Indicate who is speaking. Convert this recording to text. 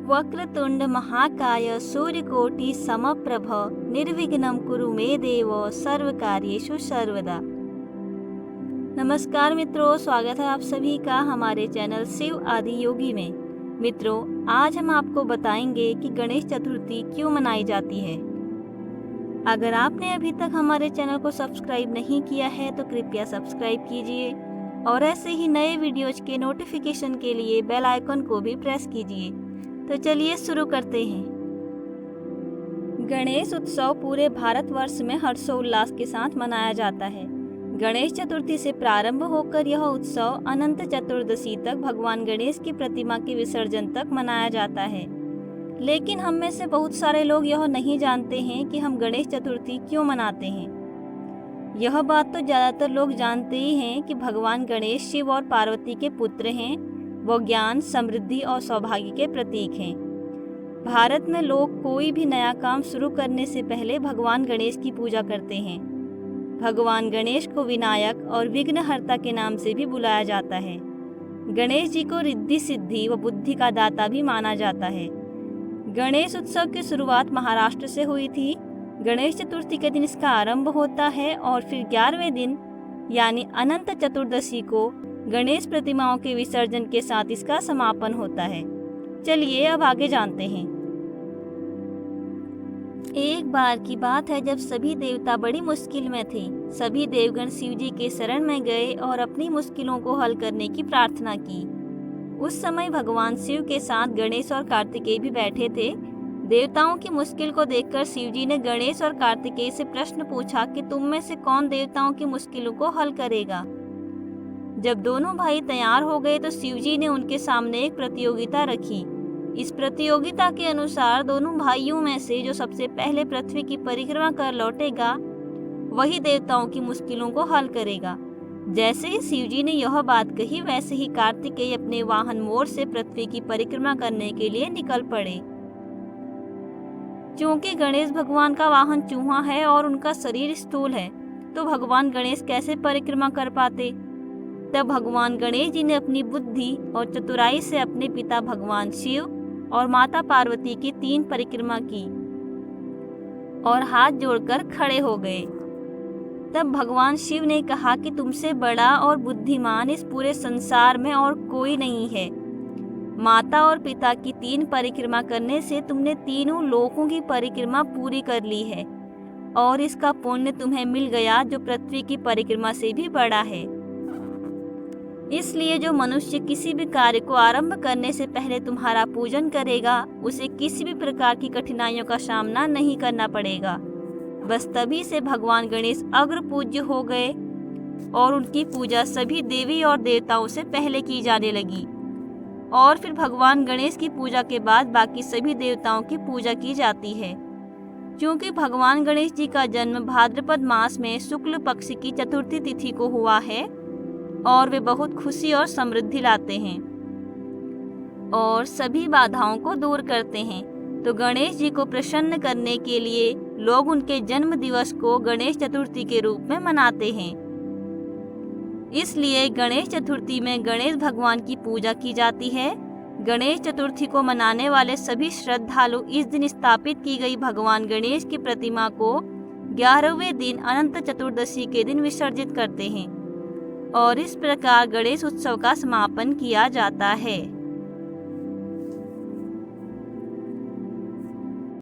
Speaker 1: वक्रतुंड महाकाय सूर्यकोटि समप्रभ निर्विघ्नं कुरु मे देव सर्वकार्येषु सर्वदा। नमस्कार मित्रों, स्वागत है आप सभी का हमारे चैनल शिव आदि योगी में। मित्रों, आज हम आपको बताएंगे कि गणेश चतुर्थी क्यों मनाई जाती है। अगर आपने अभी तक हमारे चैनल को सब्सक्राइब नहीं किया है तो कृपया सब्सक्राइब कीजिए और ऐसे ही नए वीडियोज के नोटिफिकेशन के लिए बेल आइकन को भी प्रेस कीजिए। तो चलिए शुरू करते हैं। गणेश उत्सव पूरे भारतवर्ष में हर्षोल्लास के साथ मनाया जाता है। गणेश चतुर्थी से प्रारंभ होकर यह उत्सव अनंत चतुर्दशी तक भगवान गणेश की प्रतिमा के विसर्जन तक मनाया जाता है। लेकिन हम में से बहुत सारे लोग यह नहीं जानते हैं कि हम गणेश चतुर्थी क्यों मनाते हैं। यह बात तो ज़्यादातर लोग जानते ही हैं कि भगवान गणेश शिव और पार्वती के पुत्र हैं। वो ज्ञान, समृद्धि और सौभाग्य के प्रतीक हैं। भारत में लोग कोई भी नया काम शुरू करने से पहले भगवान गणेश की पूजा करते हैं। भगवान गणेश को विनायक और विघ्नहर्ता के नाम से भी बुलाया जाता है। गणेश जी को रिद्धि सिद्धि व बुद्धि का दाता भी माना जाता है। गणेश उत्सव की शुरुआत महाराष्ट्र से हुई थी। गणेश चतुर्थी के दिन इसका आरंभ होता है और फिर 11वें दिन यानी अनंत चतुर्दशी को गणेश प्रतिमाओं के विसर्जन के साथ इसका समापन होता है। चलिए अब आगे जानते हैं। एक बार की बात है जब सभी देवता बड़ी मुश्किल में थे। सभी देवगण शिव जी के शरण में गए और अपनी मुश्किलों को हल करने की प्रार्थना की। उस समय भगवान शिव के साथ गणेश और कार्तिकेय भी बैठे थे। देवताओं की मुश्किल को देखकर शिव जी ने गणेश और कार्तिकेय से प्रश्न पूछा कि तुम में से कौन देवताओं की मुश्किलों को हल करेगा। जब दोनों भाई तैयार हो गए तो शिव जी ने उनके सामने एक प्रतियोगिता रखी। इस प्रतियोगिता के अनुसार दोनों भाइयों में से जो सबसे पहले पृथ्वी की परिक्रमा कर लौटेगा वही देवताओं की मुश्किलों को हल करेगा। जैसे ही शिव जी ने यह बात कही वैसे ही कार्तिकेय अपने वाहन मोर से पृथ्वी की परिक्रमा करने के लिए निकल पड़े। क्योंकि गणेश भगवान का वाहन चूहा है और उनका शरीर स्थूल है, तो भगवान गणेश कैसे परिक्रमा कर पाते। तब भगवान गणेश जी ने अपनी बुद्धि और चतुराई से अपने पिता भगवान शिव और माता पार्वती की 3 परिक्रमा की और हाथ जोड़कर खड़े हो गए। तब भगवान शिव ने कहा कि तुमसे बड़ा और बुद्धिमान इस पूरे संसार में और कोई नहीं है। माता और पिता की 3 परिक्रमा करने से तुमने तीनों लोकों की परिक्रमा पूरी कर ली है और इसका पुण्य तुम्हें मिल गया जो पृथ्वी की परिक्रमा से भी बड़ा है। इसलिए जो मनुष्य किसी भी कार्य को आरंभ करने से पहले तुम्हारा पूजन करेगा उसे किसी भी प्रकार की कठिनाइयों का सामना नहीं करना पड़ेगा। बस तभी से भगवान गणेश अग्र पूज्य हो गए और उनकी पूजा सभी देवी और देवताओं से पहले की जाने लगी और फिर भगवान गणेश की पूजा के बाद बाकी सभी देवताओं की पूजा की जाती है। क्योंकि भगवान गणेश जी का जन्म भाद्रपद मास में शुक्ल पक्ष की चतुर्थी तिथि को हुआ है और वे बहुत खुशी और समृद्धि लाते हैं और सभी बाधाओं को दूर करते हैं। तो गणेश जी को प्रसन्न करने के लिए लोग उनके जन्म दिवस को गणेश चतुर्थी के रूप में मनाते हैं। इसलिए गणेश चतुर्थी में गणेश भगवान की पूजा की जाती है। गणेश चतुर्थी को मनाने वाले सभी श्रद्धालु इस दिन स्थापित की गई भगवान गणेश की प्रतिमा को 11वें दिन अनंत चतुर्दशी के दिन विसर्जित करते हैं और इस प्रकार गणेश उत्सव का समापन किया जाता है।